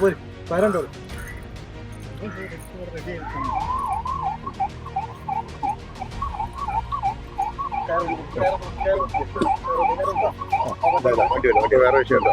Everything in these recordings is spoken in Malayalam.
പോയി വരണ്ടോ വണ്ടി വേറെ വിഷയമല്ലോ.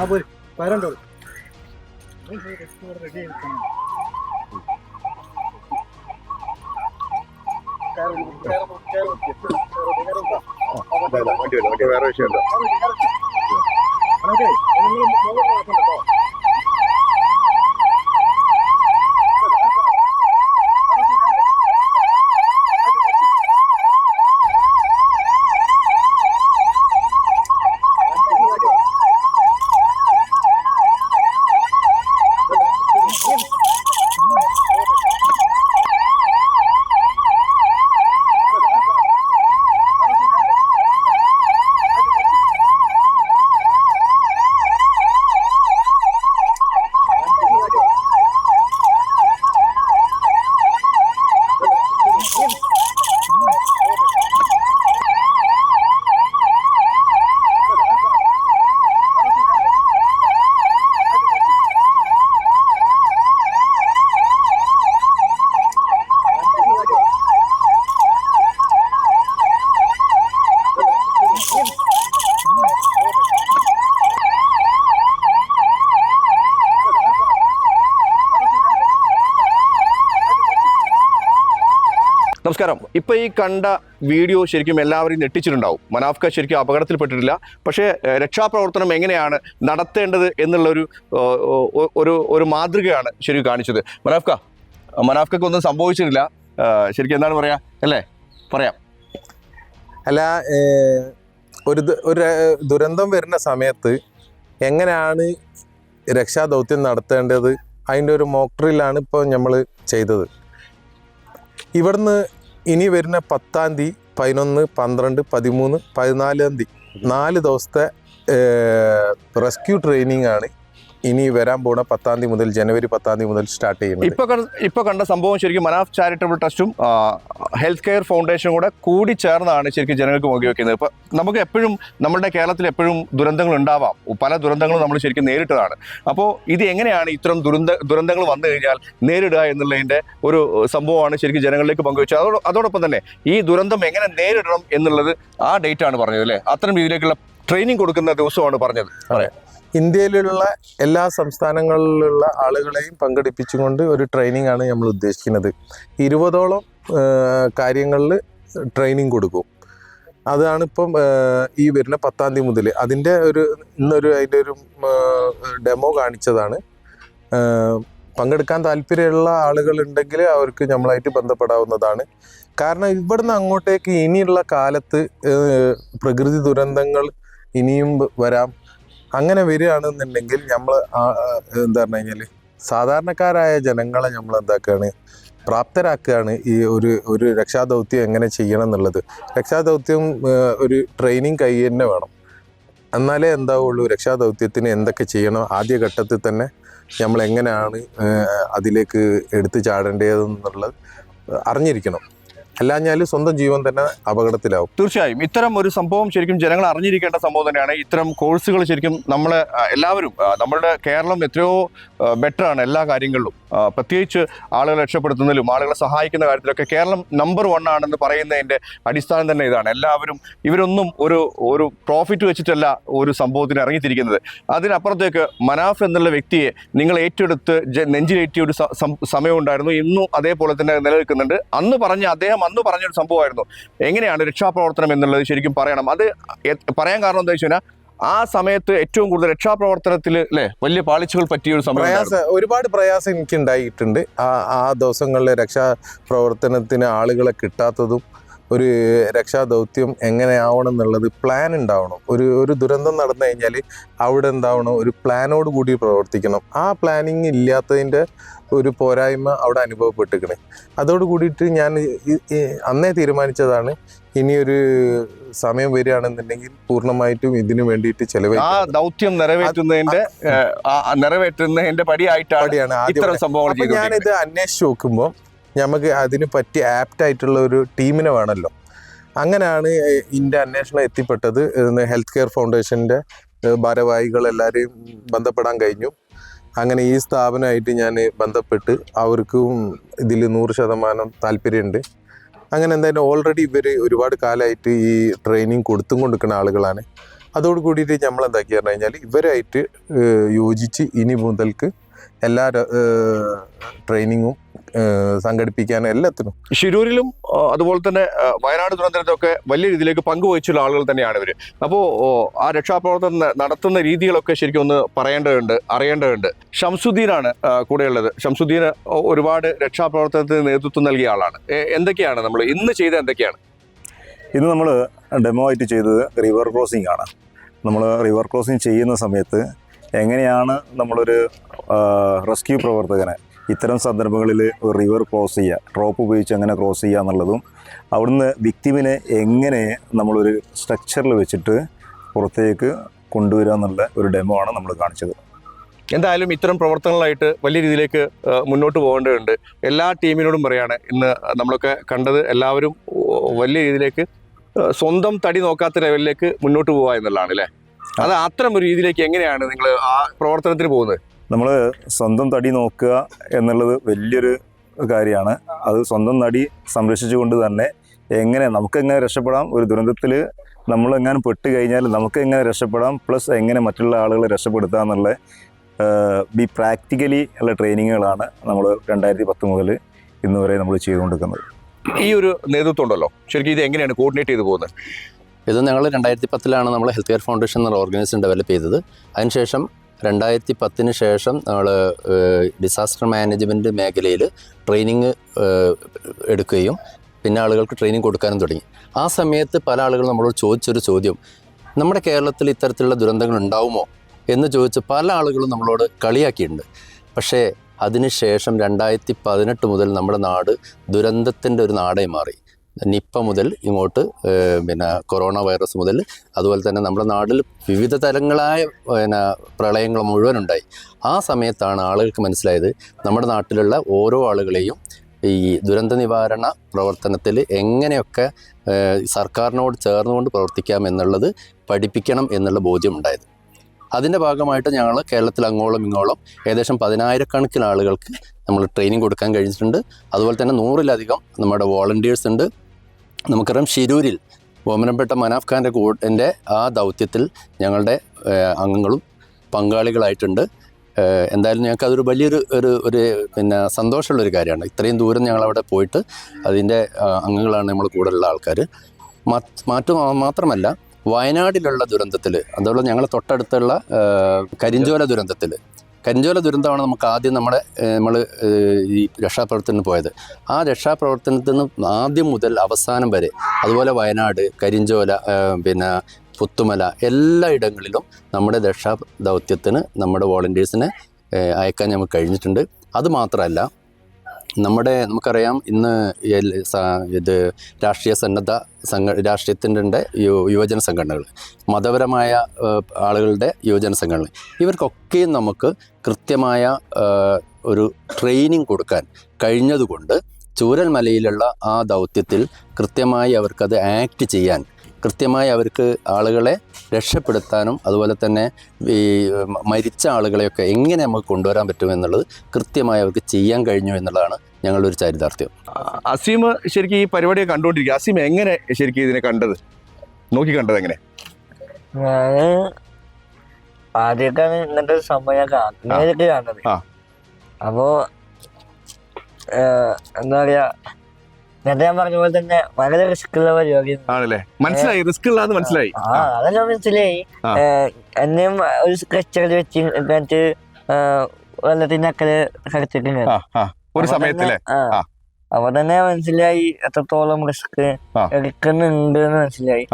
പോയി വരണ്ടോ വണ്ടി വേറെ വിഷയമല്ലോ. നമസ്കാരം. ഇപ്പോൾ ഈ കണ്ട വീഡിയോ ശരിക്കും എല്ലാവരെയും ഞെട്ടിച്ചിട്ടുണ്ടാവും. മനാഫ്ക ശരിക്കും അപകടത്തിൽപ്പെട്ടിട്ടില്ല. പക്ഷേ രക്ഷാപ്രവർത്തനം എങ്ങനെയാണ് നടത്തേണ്ടത് എന്നുള്ളൊരു ഒരു മാതൃകയാണ് ശരിക്കും കാണിച്ചത്. മനാഫ്കക്ക് ഒന്നും സംഭവിച്ചിട്ടില്ല. ശരിക്കും എന്താണ് പറയാ അല്ലേ? പറയാം. അല്ല, ഒരു ദുരന്തം വരുന്ന സമയത്ത് എങ്ങനെയാണ് രക്ഷാദൗത്യം നടത്തേണ്ടത്, അതിൻ്റെ ഒരു മോക്ക് ഡ്രില്ലാണ് ഇപ്പോൾ നമ്മൾ ചെയ്തത്. ഇവിടുന്ന് ഇനി വരുന്ന 10-ാം തീയതി, 11, 12, 13, 14-ാം തീയതി 4 ദിവസത്തെ റെസ്ക്യൂ ട്രെയിനിങ് ആണ് ഇനി വരാൻ പോണ 10-ാം തീയതി മുതൽ, ജനുവരി 10-ാം തീയതി മുതൽ സ്റ്റാർട്ട് ചെയ്യുന്നത്. ഇപ്പൊ കണ്ട സംഭവം ശരിക്കും മനാഫ് ചാരിറ്റബിൾ ട്രസ്റ്റും ഹെൽത്ത് കെയർ ഫൗണ്ടേഷനും കൂടി ചേർന്നാണ് ശരിക്കും ജനങ്ങൾക്ക് മുഖി വെക്കുന്നത്. ഇപ്പൊ നമുക്ക് എപ്പോഴും നമ്മുടെ കേരളത്തിൽ എപ്പോഴും ദുരന്തങ്ങൾ ഉണ്ടാവാം. പല ദുരന്തങ്ങളും നമ്മൾ ശരിക്കും നേരിട്ടതാണ്. അപ്പോൾ ഇത് എങ്ങനെയാണ് ഇത്തരം ദുരന്തങ്ങൾ വന്നു കഴിഞ്ഞാൽ നേരിടുക എന്നുള്ളതിന്റെ ഒരു സംഭവമാണ് ശരിക്കും ജനങ്ങളിലേക്ക് പങ്കുവെച്ചത്. അതോടൊപ്പം തന്നെ ഈ ദുരന്തം എങ്ങനെ നേരിടണം എന്നുള്ളത് ആ ഡേറ്റ് ആണ് പറഞ്ഞത് അല്ലേ? അത്തരം രീതിയിലേക്കുള്ള ട്രെയിനിങ് കൊടുക്കുന്ന ദിവസമാണ് പറഞ്ഞത്. പറയാം. ഇന്ത്യയിലുള്ള എല്ലാ സംസ്ഥാനങ്ങളിലുള്ള ആളുകളെയും പങ്കെടുപ്പിച്ചുകൊണ്ട് ഒരു ട്രെയിനിങ് ആണ് നമ്മൾ ഉദ്ദേശിക്കുന്നത്. 20ഓളം കാര്യങ്ങളിൽ ട്രെയിനിങ് കൊടുക്കും. അതാണ് ഇപ്പം ഈ വരുന്ന 10-ാം തീയതി മുതൽ. അതിൻ്റെ അതിൻ്റെ ഒരു ഡെമോ കാണിച്ചതാണ്. പങ്കെടുക്കാൻ താല്പര്യമുള്ള ആളുകളുണ്ടെങ്കിൽ അവർക്ക് നമ്മളായിട്ട് ബന്ധപ്പെടാവുന്നതാണ്. കാരണം ഇവിടുന്ന് അങ്ങോട്ടേക്ക് ഇനിയുള്ള കാലത്ത് പ്രകൃതി ദുരന്തങ്ങൾ ഇനിയും വരാം. അങ്ങനെ വരികയാണെന്നുണ്ടെങ്കിൽ നമ്മൾ എന്താ പറഞ്ഞു കഴിഞ്ഞാൽ സാധാരണക്കാരായ ജനങ്ങളെ നമ്മൾ എന്താക്കുകയാണ്, പ്രാപ്തരാക്കുകയാണ് ഈ ഒരു രക്ഷാദൗത്യം എങ്ങനെ ചെയ്യണം എന്നുള്ളത്. രക്ഷാദൗത്യം ഒരു ട്രെയിനിങ് കൈ തന്നെ വേണം. എന്നാലേ എന്താവുള്ളൂ, രക്ഷാദൗത്യത്തിന് എന്തൊക്കെ ചെയ്യണം, ആദ്യഘട്ടത്തിൽ തന്നെ നമ്മൾ എങ്ങനെയാണ് അതിലേക്ക് എടുത്തു ചാടേണ്ടതെന്നുള്ളത് അറിഞ്ഞിരിക്കണം. അല്ലാഞ്ഞാൽ സ്വന്തം ജീവൻ തന്നെ അപകടത്തിലാവും. തീർച്ചയായും ഇത്തരം ഒരു സംഭവം ശരിക്കും ജനങ്ങൾ അറിഞ്ഞിരിക്കേണ്ട സംഭവം തന്നെയാണ്. ഇത്തരം കോഴ്സുകൾ ശരിക്കും നമ്മൾ എല്ലാവരും, നമ്മളുടെ കേരളം എത്രയോ ബെറ്ററാണ് എല്ലാ കാര്യങ്ങളിലും. പ്രത്യേകിച്ച് ആളുകളെ രക്ഷപ്പെടുത്തുന്നതിലും ആളുകളെ സഹായിക്കുന്ന കാര്യത്തിലൊക്കെ കേരളം നമ്പർ 1 ആണെന്ന് പറയുന്നതിൻ്റെ അടിസ്ഥാനം തന്നെ ഇതാണ്. എല്ലാവരും ഇവരൊന്നും ഒരു പ്രോഫിറ്റ് വെച്ചിട്ടല്ല ഒരു സംഭവത്തിന് ഇറങ്ങിത്തിരിക്കുന്നത്. അതിനപ്പുറത്തേക്ക് മനാഫ് എന്നുള്ള വ്യക്തിയെ നിങ്ങൾ ഏറ്റെടുത്ത് നെഞ്ചിലേറ്റിയ ഒരു സമയം ഉണ്ടായിരുന്നു. ഇന്നും അതേപോലെ തന്നെ നിലനിൽക്കുന്നുണ്ട്. അന്ന് പറഞ്ഞൊരു സംഭവമായിരുന്നു എങ്ങനെയാണ് രക്ഷാപ്രവർത്തനം എന്നുള്ളത് ശരിക്കും പറയണം. അത് പറയാൻ കാരണം എന്താ വെച്ച് കഴിഞ്ഞാൽ ആ സമയത്ത് ഏറ്റവും കൂടുതൽ രക്ഷാപ്രവർത്തനത്തിൽ അല്ലേ വലിയ പാളിച്ചകൾ പറ്റിയ ഒരു സമയം, ഒരുപാട് പ്രയാസം എനിക്ക് ഉണ്ടായിട്ടുണ്ട്. ആ ദിവസങ്ങളിലെ രക്ഷാപ്രവർത്തനത്തിന് ആളുകളെ കിട്ടാത്തതും, ഒരു രക്ഷാദൗത്യം എങ്ങനെയാവണം എന്നുള്ളത് പ്ലാൻ ഉണ്ടാവണം. ഒരു ദുരന്തം നടന്നു കഴിഞ്ഞാൽ അവിടെ എന്താവണം, ഒരു പ്ലാനോട് കൂടി പ്രവർത്തിക്കണം. ആ പ്ലാനിങ് ഇല്ലാത്തതിൻ്റെ ഒരു പോരായ്മ അവിടെ അനുഭവപ്പെട്ടിരിക്കണേ. അതോട് കൂടിയിട്ട് ഞാൻ അന്നേ തീരുമാനിച്ചതാണ്, ഇനിയൊരു സമയം വരികയാണെന്നുണ്ടെങ്കിൽ പൂർണ്ണമായിട്ടും ഇതിനു വേണ്ടിയിട്ട് ചെലവഴിക്കും. ദൗത്യം നിറവേറ്റുന്നതിന്റെ പടിയാണ് ഇത്തരം സംഭവങ്ങൾ. ഞാനിത് അന്വേഷിച്ച് നോക്കുമ്പോൾ നമുക്ക് അതിന് പറ്റിയ ആപ്റ്റായിട്ടുള്ള ഒരു ടീമിനെ വേണമല്ലോ. അങ്ങനെയാണ് ഇതിൻ്റെ അന്വേഷണം എത്തിപ്പെട്ടത്. ഹെൽത്ത് കെയർ ഫൗണ്ടേഷൻ്റെ ഭാരവാഹികളെല്ലാവരെയും ബന്ധപ്പെടാൻ കഴിഞ്ഞു. അങ്ങനെ ഈ സ്ഥാപനമായിട്ട് ഞാൻ ബന്ധപ്പെട്ട് അവർക്കും ഇതിൽ 100% താല്പര്യമുണ്ട്. അങ്ങനെ എന്തായാലും ഓൾറെഡി ഇവർ ഒരുപാട് കാലമായിട്ട് ഈ ട്രെയിനിങ് കൊടുക്കുന്ന ആളുകളാണ്. അതോട് കൂടിയിട്ട് നമ്മൾ എന്താക്കി പറഞ്ഞു കഴിഞ്ഞാൽ ഇവരായിട്ട് യോജിച്ച് ഇനി മുതൽക്ക് എല്ലാ ട്രെയിനിങ്ങും സംഘടിപ്പിക്കാൻ എല്ലാത്തിനും. ശിരൂരിലും അതുപോലെ തന്നെ വയനാട് ദുരന്തത്തിലൊക്കെ വലിയ രീതിയിലേക്ക് പങ്കുവഹിച്ചുള്ള ആളുകൾ തന്നെയാണ് ഇവർ. അപ്പോൾ ആ രക്ഷാപ്രവർത്തനം നടത്തുന്ന രീതികളൊക്കെ ശരിക്കും ഒന്ന് പറയേണ്ടതുണ്ട്, അറിയേണ്ടതുണ്ട്. ഷംസുദ്ദീനാണ് കൂടെയുള്ളത്. ഷംസുദ്ദീൻ ഒരുപാട് രക്ഷാപ്രവർത്തനത്തിന് നേതൃത്വം നൽകിയ ആളാണ്. എന്തൊക്കെയാണ് നമ്മൾ ഇന്ന് ചെയ്ത എന്തൊക്കെയാണ്? ഇന്ന് നമ്മൾ ഡെമോ ആയിട്ട് ചെയ്തത് റിവർ ക്രോസിംഗ് ആണ്. നമ്മൾ റിവർ ക്രോസിംഗ് ചെയ്യുന്ന സമയത്ത് എങ്ങനെയാണ് നമ്മളൊരു റെസ്ക്യൂ പ്രവർത്തകനെ ഇത്തരം സന്ദർഭങ്ങളിൽ ഒരു റിവർ ക്രോസ് ചെയ്യുക, റോപ്പ് ഉപയോഗിച്ച് എങ്ങനെ ക്രോസ് ചെയ്യുക എന്നുള്ളതും, അവിടുന്ന് വിക്ടിമിനെ എങ്ങനെ നമ്മളൊരു സ്ട്രക്ചറിൽ വെച്ചിട്ട് പുറത്തേക്ക് കൊണ്ടുവരിക എന്നുള്ള ഒരു ഡെമോ ആണ് നമ്മൾ കാണിച്ചത്. എന്തായാലും ഇത്തരം പ്രവർത്തനങ്ങളായിട്ട് വലിയ രീതിയിലേക്ക് മുന്നോട്ട് പോകേണ്ടതുണ്ട്. എല്ലാ ടീമിനോടും പറയാണ്, ഇന്ന് നമ്മളൊക്കെ കണ്ടത് എല്ലാവരും വലിയ രീതിയിലേക്ക് സ്വന്തം തടി നോക്കാത്ത ലെവലിലേക്ക് മുന്നോട്ട് പോവുക എന്നുള്ളതാണ് അല്ലേ? അത് അത്തരം ഒരു രീതിയിലേക്ക് എങ്ങനെയാണ് നിങ്ങൾ ആ പ്രവർത്തനത്തിന് പോകുന്നത്? നമ്മൾ സ്വന്തം തടി നോക്കുക എന്നുള്ളത് വലിയൊരു കാര്യമാണ്. അത് സ്വന്തം തടി സംരക്ഷിച്ചുകൊണ്ട് തന്നെ നമുക്കെങ്ങനെ രക്ഷപ്പെടാം, ഒരു ദുരന്തത്തിൽ നമ്മളെങ്ങനെ പെട്ട് കഴിഞ്ഞാൽ നമുക്ക് എങ്ങനെ രക്ഷപ്പെടാം, പ്ലസ് എങ്ങനെ മറ്റുള്ള ആളുകളെ രക്ഷപ്പെടുത്തുക എന്നുള്ള പ്രാക്ടിക്കലി ഉള്ള ട്രെയിനിങ്ങുകളാണ് നമ്മൾ 2010 മുതൽ ഇന്ന് വരെ നമ്മൾ ചെയ്തുകൊണ്ടിരിക്കുന്നത്. ഈ ഒരു നേതൃത്വം ഉണ്ടല്ലോ, ശരിക്കും ഇത് എങ്ങനെയാണ് കോർഡിനേറ്റ് ചെയ്ത് പോകുന്നത്? ഇത് ഞങ്ങൾ 2010 നമ്മൾ ഹെൽത്ത് കെയർ ഫൗണ്ടേഷൻ എന്നുള്ള ഓർഗനൈസേഷൻ ഡെവലപ്പ് ചെയ്തത്. അതിനുശേഷം 2010 ശേഷം നമ്മൾ ഡിസാസ്റ്റർ മാനേജ്മെൻറ്റ് മേഖലയിൽ ട്രെയിനിങ് എടുക്കുകയും പിന്നെ ആളുകൾക്ക് ട്രെയിനിങ് കൊടുക്കാനും തുടങ്ങി. ആ സമയത്ത് പല ആളുകളും നമ്മളോട് ചോദിച്ചൊരു ചോദ്യം, നമ്മുടെ കേരളത്തിൽ ഇത്തരത്തിലുള്ള ദുരന്തങ്ങൾ ഉണ്ടാവുമോ എന്ന് ചോദിച്ച് പല ആളുകളും നമ്മളോട് കളിയാക്കിയിട്ടുണ്ട്. പക്ഷേ അതിനുശേഷം 2018 മുതൽ നമ്മുടെ നാട് ദുരന്തത്തിൻ്റെ ഒരു നാടായി മാറി. നിപ്പ മുതൽ ഇങ്ങോട്ട് പിന്നെ കൊറോണ വൈറസ് മുതൽ അതുപോലെ തന്നെ നമ്മുടെ നാട്ടിൽ വിവിധ തരങ്ങളായ പിന്നെ പ്രളയങ്ങൾ മുഴുവനുണ്ടായി. ആ സമയത്താണ് ആളുകൾക്ക് മനസ്സിലായത് നമ്മുടെ നാട്ടിലുള്ള ഓരോ ആളുകളെയും ഈ ദുരന്ത നിവാരണ പ്രവർത്തനത്തിൽ എങ്ങനെയൊക്കെ സർക്കാരിനോട് ചേർന്നുകൊണ്ട് പ്രവർത്തിക്കാം എന്നുള്ളത് പഠിപ്പിക്കണം എന്നുള്ള ബോധ്യമുണ്ടായത്. അതിൻ്റെ ഭാഗമായിട്ട് ഞങ്ങൾ കേരളത്തിൽ അങ്ങോളം ഇങ്ങോളം ഏകദേശം 10,000 ആളുകൾക്ക് നമ്മൾ ട്രെയിനിങ് കൊടുക്കാൻ കഴിഞ്ഞിട്ടുണ്ട്. അതുപോലെ തന്നെ 100-ലധികം നമ്മുടെ വോളണ്ടിയേഴ്സ് ഉണ്ട്. നമുക്കറിയാം ഷിരൂരിൽ ബഹുമാനപ്പെട്ട മനാഫ് ഖാൻ്റെ കൂടിൻ്റെ ആ ദൗത്യത്തിൽ ഞങ്ങളുടെ അംഗങ്ങളും പങ്കാളികളായിട്ടുണ്ട്. എന്തായാലും ഞങ്ങൾക്ക് അതൊരു വലിയൊരു ഒരു പിന്നെ സന്തോഷമുള്ളൊരു കാര്യമാണ്. ഇത്രയും ദൂരം ഞങ്ങളവിടെ പോയിട്ട് അതിൻ്റെ അംഗങ്ങളാണ് നമ്മൾ കൂടെയുള്ള ആൾക്കാർ. മാത്രമല്ല വയനാട്ടിലുള്ള ദുരന്തത്തിൽ, അതുപോലെ ഞങ്ങൾ തൊട്ടടുത്തുള്ള കരിഞ്ചോല ദുരന്തമാണ് നമുക്ക് ആദ്യം നമ്മൾ ഈ രക്ഷാപ്രവർത്തനത്തിന് പോയത്. ആ രക്ഷാപ്രവർത്തനത്തിൽ നിന്ന് ആദ്യം മുതൽ അവസാനം വരെ, അതുപോലെ വയനാട്, കരിഞ്ചോല, പിന്നെ പുത്തുമല, എല്ലാ ഇടങ്ങളിലും നമ്മുടെ രക്ഷാ ദൗത്യത്തിന് നമ്മുടെ വോളണ്ടിയേഴ്സിനെ അയക്കാൻ നമുക്ക് കഴിഞ്ഞിട്ടുണ്ട്. അതുമാത്രമല്ല, നമുക്കറിയാം ഇന്ന് ഇത് രാഷ്ട്രീയ സന്നദ്ധ രാഷ്ട്രീയത്തിൻ്റെ യുവജന സംഘടനകൾ, മതപരമായ ആളുകളുടെ യുവജന സംഘടനകൾ, ഇവർക്കൊക്കെയും നമുക്ക് കൃത്യമായ ഒരു ട്രെയിനിങ് കൊടുക്കാൻ കഴിഞ്ഞതുകൊണ്ട് ചൂരൽമലയിലുള്ള ആ ദൗത്യത്തിൽ കൃത്യമായി അവർക്കത് ആക്ട് ചെയ്യാൻ, കൃത്യമായി അവർക്ക് ആളുകളെ രക്ഷപ്പെടുത്താനും അതുപോലെ തന്നെ ഈ മരിച്ച ആളുകളെയൊക്കെ എങ്ങനെ നമുക്ക് കൊണ്ടുവരാൻ പറ്റുമെന്നുള്ളത് കൃത്യമായി അവർക്ക് ചെയ്യാൻ കഴിഞ്ഞു എന്നുള്ളതാണ് ഞങ്ങളുടെ ഒരു ചരിതാർത്ഥ്യം. അസീം ശരിക്കും ഈ പരിപാടിയെ കണ്ടുകൊണ്ടിരിക്കുക. അസീം എങ്ങനെ ശരിക്കും ഇതിനെ കണ്ടത്, കണ്ടത് എങ്ങനെ? ഞാന് ആദ്യമൊക്കെയാണ് ഇങ്ങനത്തെ ഒരു സംഭവം നേരിട്ട് കാണുന്നത്. അപ്പോ എന്താ പറയാ, നേരത്തെ ഞാൻ പറഞ്ഞ പോലെ തന്നെ വളരെ റിസ്ക് ഉള്ള പരിപാടിയാണ്. മനസ്സിലായി, റിസ്ക് ഉള്ളതെന്ന് മനസ്സിലായി. അതെല്ലാം മനസ്സിലായി. എന്നെയും ഒരു സ്ട്രെച്ചറിൽ വെച്ച് വെള്ളത്തിന്റെ അക്കരെ കിടത്തിട്ടുണ്ട് ഒരു സമയത്തില്. അപ്പൊ തന്നെ മനസ്സിലായി എത്രത്തോളം റിസ്ക് എടുക്കുന്നുണ്ട് എന്ന് മനസ്സിലായി.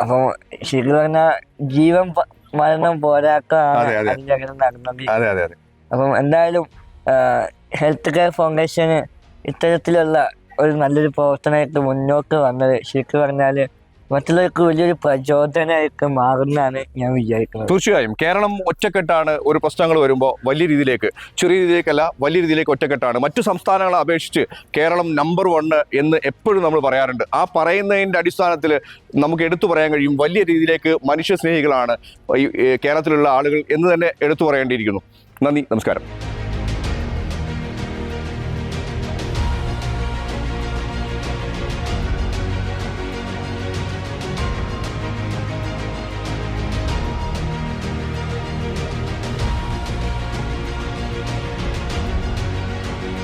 അപ്പം ശരിക്കും പറഞ്ഞ ജീവൻ മരണം പോരാക്കാണ് നടന്നത്. അപ്പം എന്തായാലും ഹെൽത്ത് കെയർ ഫൗണ്ടേഷന് ഇത്തരത്തിലുള്ള ഒരു നല്ലൊരു പ്രവർത്തനമായിട്ട് മുന്നോട്ട് വന്നത് ശരിക്കും പറഞ്ഞാൽ മറ്റുള്ളവർക്ക് വലിയൊരു പ്രചോദനമായിട്ട് മാറുന്നതാണ് ഞാൻ വിചാരിക്കുന്നത്. തീർച്ചയായും കേരളം ഒറ്റക്കെട്ടാണ്. ഒരു പ്രശ്നങ്ങൾ വരുമ്പോൾ വലിയ രീതിയിലേക്ക്, ചെറിയ രീതിയിലേക്കല്ല, വലിയ രീതിയിലേക്ക് ഒറ്റക്കെട്ടാണ്. മറ്റു സംസ്ഥാനങ്ങളെ അപേക്ഷിച്ച് കേരളം നമ്പർ 1 എന്ന് എപ്പോഴും നമ്മൾ പറയാറുണ്ട്. ആ പറയുന്നതിൻ്റെ അടിസ്ഥാനത്തിൽ നമുക്ക് എടുത്തു പറയാൻ കഴിയും, വലിയ രീതിയിലേക്ക് മനുഷ്യ സ്നേഹികളാണ് കേരളത്തിലുള്ള ആളുകൾ എന്ന് തന്നെ എടുത്തു പറയേണ്ടിയിരിക്കുന്നു. നന്ദി, നമസ്കാരം.